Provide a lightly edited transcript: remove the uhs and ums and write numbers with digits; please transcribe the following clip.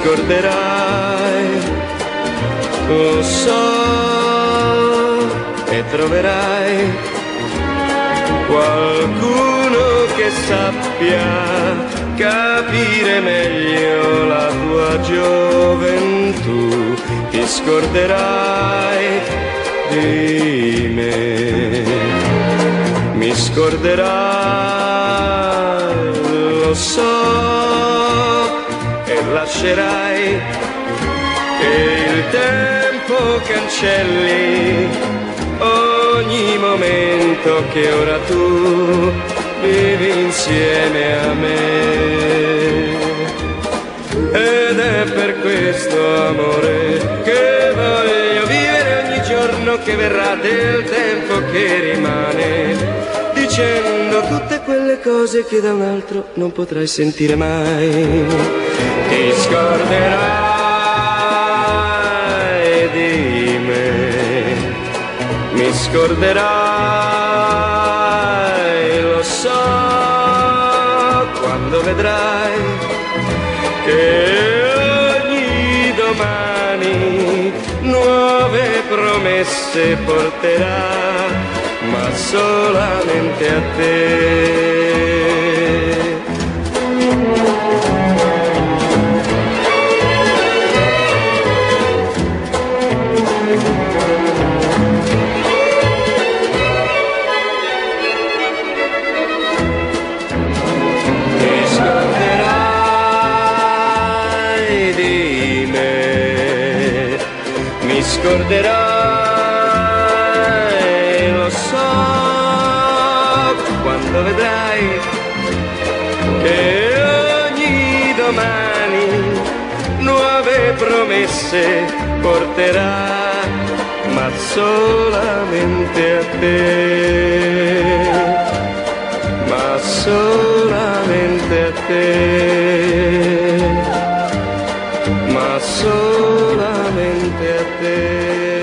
scorderai, lo so, e troverai qualcuno che sappia capire meglio la tua gioventù. Ti scorderai di me, mi scorderai, lo so, e lascerai che il tempo cancelli ogni momento che ora tu vivi insieme a me. Ed è per questo, amore, che voglio vivere ogni giorno che verrà del tempo che rimane, dicendo tutte quelle cose che da un altro non potrai sentire mai. Ti scorderai di me, mi scorderai, lo so, quando vedrai che ogni domani nuove promesse porterà, ma solamente a te. Mi scorderai, lo so, quando vedrai che ogni domani nuove promesse porterà, ma solamente a te, ma solamente a te, ma solamente a te.